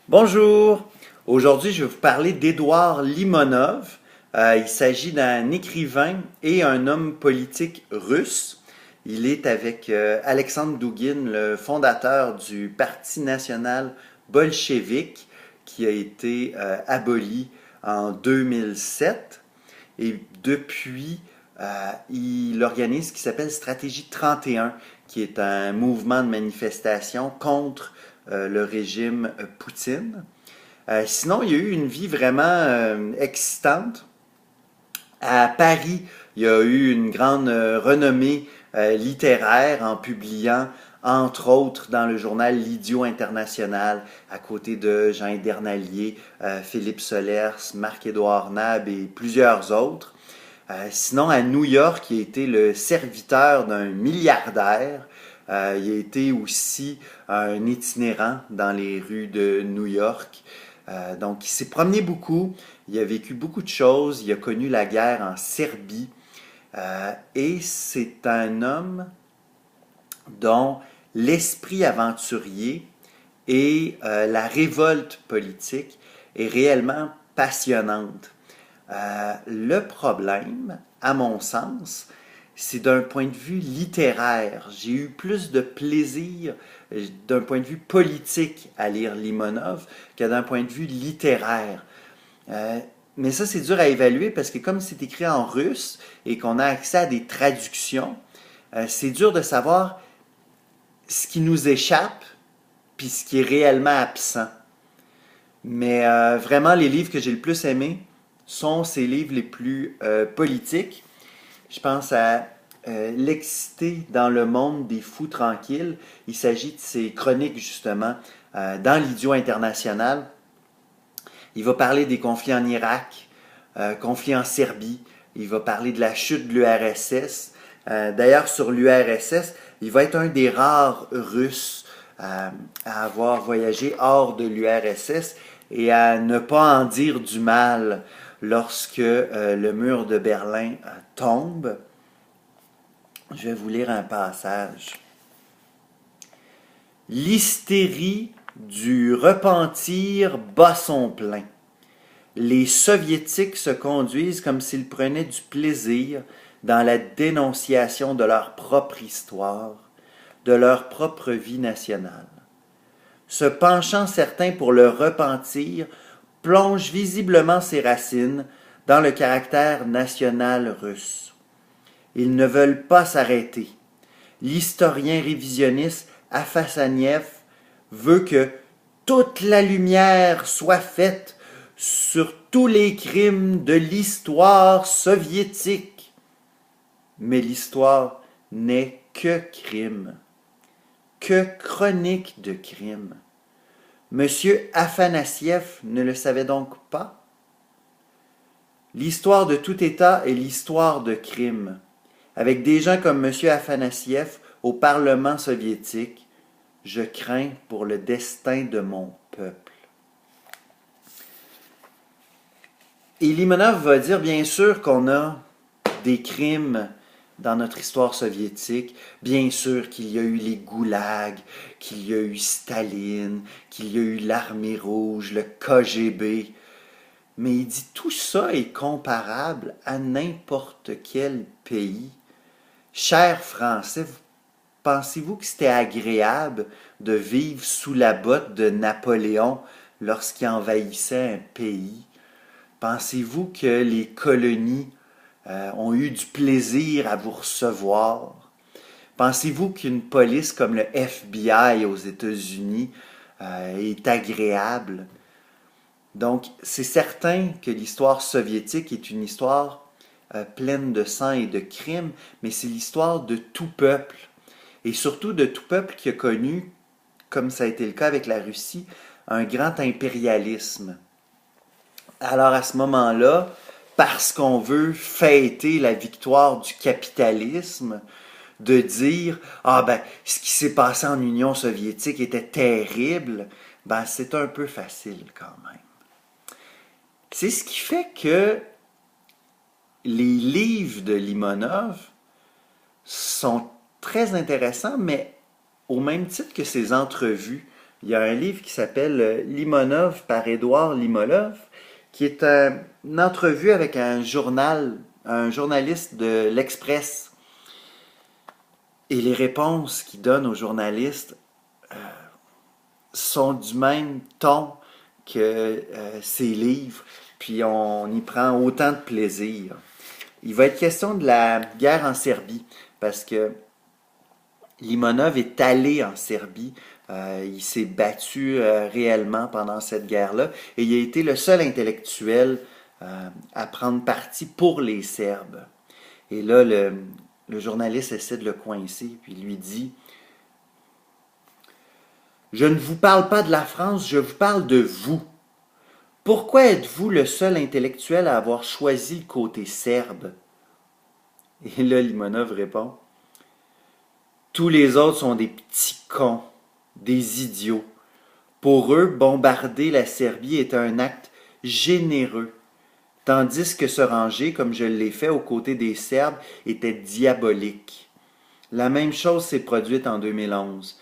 Bonjour! Aujourd'hui, je vais vous parler d'Édouard Limonov. Il s'agit d'un écrivain et un homme politique russe. Il est avec Alexandre Douguine, le fondateur du Parti national bolchevique, qui a été aboli en 2007. Et depuis, il organise ce qui s'appelle Stratégie 31, qui est un mouvement de manifestation contre le régime Poutine. Sinon, il y a eu une vie vraiment excitante. À Paris, il y a eu une grande renommée littéraire en publiant, entre autres, dans le journal L'Idiot International, à côté de Jean Edernalier, Philippe Solers, Marc-Édouard Nab et plusieurs autres. Sinon, à New York, il a été le serviteur d'un milliardaire. Il a été aussi un itinérant dans les rues de New York. Donc, il s'est promené beaucoup, il a vécu beaucoup de choses, il a connu la guerre en Serbie, et c'est un homme dont l'esprit aventurier et la révolte politique est réellement passionnante. Le problème, à mon sens, c'est d'un point de vue littéraire. J'ai eu plus de plaisir d'un point de vue politique à lire Limonov que d'un point de vue littéraire. Euh, mais ça, c'est dur à évaluer parce que comme c'est écrit en russe et qu'on a accès à des traductions, c'est dur de savoir ce qui nous échappe puis ce qui est réellement absent. Mais vraiment, les livres que j'ai le plus aimés sont ces livres les plus politiques. Je pense à L'excité dans le monde des fous tranquilles. Il s'agit de ces chroniques, justement, dans l'Idiot international. Il va parler des conflits en Irak, conflits en Serbie. Il va parler de la chute de l'URSS. D'ailleurs, sur l'URSS, il va être un des rares Russes à avoir voyagé hors de l'URSS et à ne pas en dire du mal lorsque le mur de Berlin tombe. Je vais vous lire un passage. L'hystérie du repentir bat son plein. Les soviétiques se conduisent comme s'ils prenaient du plaisir dans la dénonciation de leur propre histoire, de leur propre vie nationale. Se penchant certains pour le repentir, plonge visiblement ses racines dans le caractère national russe. Ils ne veulent pas s'arrêter. L'historien révisionniste Afasaniev veut que toute la lumière soit faite sur tous les crimes de l'histoire soviétique. Mais l'histoire n'est que crime, que chronique de crime. Monsieur Afanassiev ne le savait donc pas? L'histoire de tout État est l'histoire de crimes. Avec des gens comme M. Afanassiev au Parlement soviétique, je crains pour le destin de mon peuple. Et Limonov va dire bien sûr qu'on a des crimes dans notre histoire soviétique. Bien sûr qu'il y a eu les goulags, qu'il y a eu Staline, qu'il y a eu l'armée rouge, le KGB. Mais il dit tout ça est comparable à n'importe quel pays. Chers Français, pensez-vous que c'était agréable de vivre sous la botte de Napoléon lorsqu'il envahissait un pays? Pensez-vous que les colonies ont eu du plaisir à vous recevoir? Pensez-vous qu'une police comme le FBI aux États-Unis est agréable? Donc, c'est certain que l'histoire soviétique est une histoire pleine de sang et de crimes, mais c'est l'histoire de tout peuple. Et surtout de tout peuple qui a connu, comme ça a été le cas avec la Russie, un grand impérialisme. Alors à ce moment-là, parce qu'on veut fêter la victoire du capitalisme, de dire ah ben ce qui s'est passé en Union soviétique était terrible, ben c'est un peu facile quand même. C'est ce qui fait que les livres de Limonov sont très intéressants, mais au même titre que ses entrevues Il y a un livre qui s'appelle Limonov par Édouard Limolov, qui est une entrevue avec un journaliste de l'Express. Et les réponses qu'il donne aux journalistes sont du même ton que ses livres, puis on y prend autant de plaisir. Il va être question de la guerre en Serbie, parce que Limonov est allé en Serbie. Il s'est battu réellement pendant cette guerre-là, et il a été le seul intellectuel à prendre parti pour les Serbes. Et là, le journaliste essaie de le coincer, puis il lui dit: Je ne vous parle pas de la France, je vous parle de vous. Pourquoi êtes-vous le seul intellectuel à avoir choisi le côté serbe? Et là, Limonov répond: Tous les autres sont des petits cons, des idiots. Pour eux, bombarder la Serbie est un acte généreux, tandis que se ranger, comme je l'ai fait aux côtés des Serbes, était diabolique. La même chose s'est produite en 2011.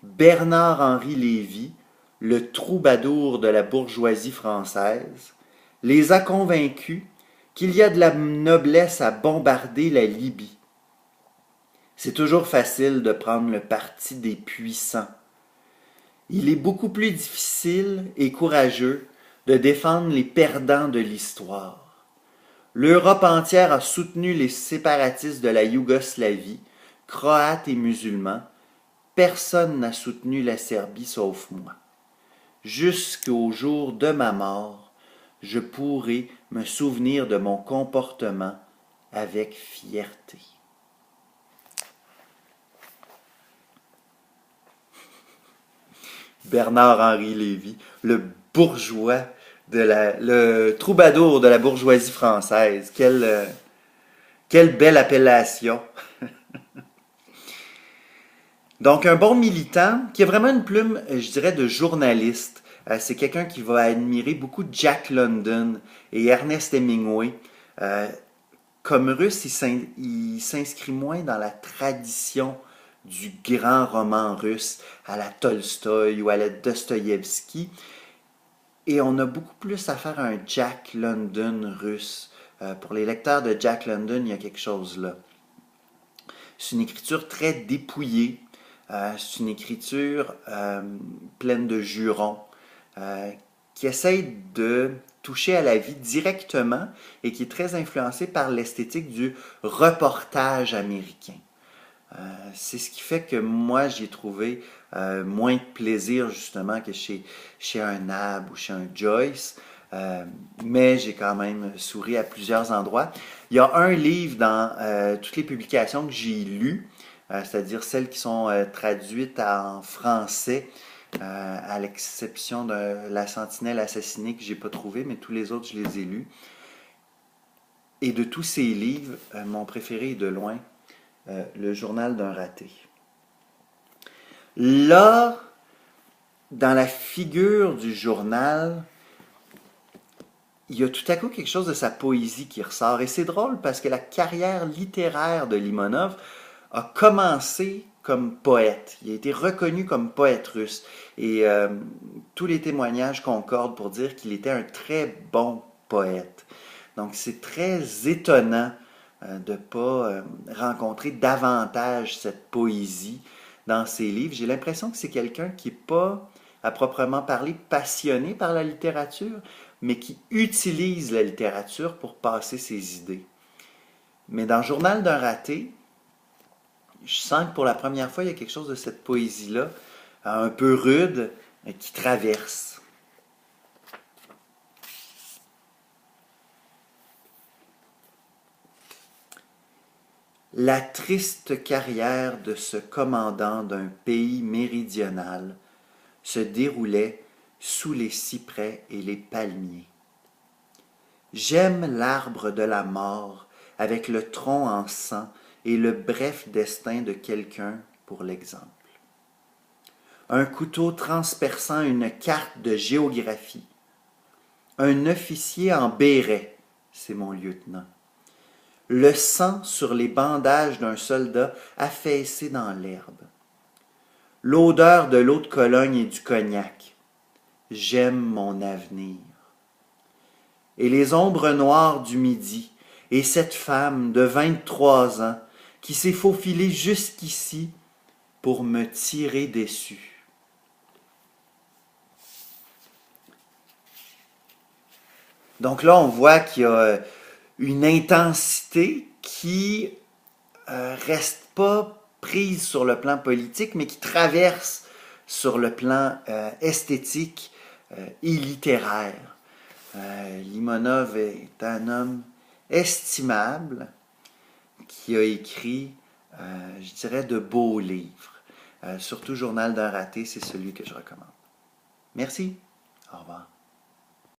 Bernard-Henri Lévy, le troubadour de la bourgeoisie française, les a convaincus qu'il y a de la noblesse à bombarder la Libye. C'est toujours facile de prendre le parti des puissants. Il est beaucoup plus difficile et courageux de défendre les perdants de l'histoire. L'Europe entière a soutenu les séparatistes de la Yougoslavie, croates et musulmans. Personne n'a soutenu la Serbie sauf moi. Jusqu'au jour de ma mort, je pourrai me souvenir de mon comportement avec fierté. Bernard-Henri Lévy, le bourgeois le troubadour de la bourgeoisie française. Quelle belle appellation! Donc, un bon militant qui a vraiment une plume, je dirais, de journaliste. C'est quelqu'un qui va admirer beaucoup Jack London et Ernest Hemingway. Comme russe, il s'inscrit moins dans la tradition du grand roman russe à la Tolstoï ou à la Dostoïevski. Et on a beaucoup plus affaire à un Jack London russe. Pour les lecteurs de Jack London, il y a quelque chose là. C'est une écriture très dépouillée. C'est une écriture pleine de jurons qui essaye de toucher à la vie directement et qui est très influencée par l'esthétique du reportage américain. C'est ce qui fait que moi, j'ai trouvé moins de plaisir justement que chez un Nab ou chez un Joyce. Mais j'ai quand même souri à plusieurs endroits. Il y a un livre dans toutes les publications que j'ai lues, c'est-à-dire celles qui sont traduites en français, à l'exception de La Sentinelle assassinée que j'ai pas trouvé, mais tous les autres, je les ai lus. Et de tous ces livres, mon préféré est de loin Le Journal d'un raté. Là, dans la figure du journal, il y a tout à coup quelque chose de sa poésie qui ressort. Et c'est drôle parce que la carrière littéraire de Limonov a commencé comme poète. Il a été reconnu comme poète russe. Et tous les témoignages concordent pour dire qu'il était un très bon poète. Donc c'est très étonnant de ne pas rencontrer davantage cette poésie dans ses livres. J'ai l'impression que c'est quelqu'un qui n'est pas, à proprement parler, passionné par la littérature, mais qui utilise la littérature pour passer ses idées. Mais dans Journal d'un raté, je sens que pour la première fois, il y a quelque chose de cette poésie-là, un peu rude, qui traverse. La triste carrière de ce commandant d'un pays méridional se déroulait sous les cyprès et les palmiers. J'aime l'arbre de la mort avec le tronc en sang et le bref destin de quelqu'un pour l'exemple. Un couteau transperçant une carte de géographie. Un officier en béret, c'est mon lieutenant. Le sang sur les bandages d'un soldat affaissé dans l'herbe. l'odeur de l'eau de Cologne et du cognac. J'aime mon avenir. Et les ombres noires du midi, et cette femme de 23 ans qui s'est faufilée jusqu'ici pour me tirer dessus. Donc là, on voit qu'il y a une intensité qui reste pas prise sur le plan politique, mais qui traverse sur le plan esthétique et littéraire. Limonov est un homme estimable qui a écrit, je dirais, de beaux livres. Surtout Journal d'un raté, c'est celui que je recommande. Merci. Au revoir.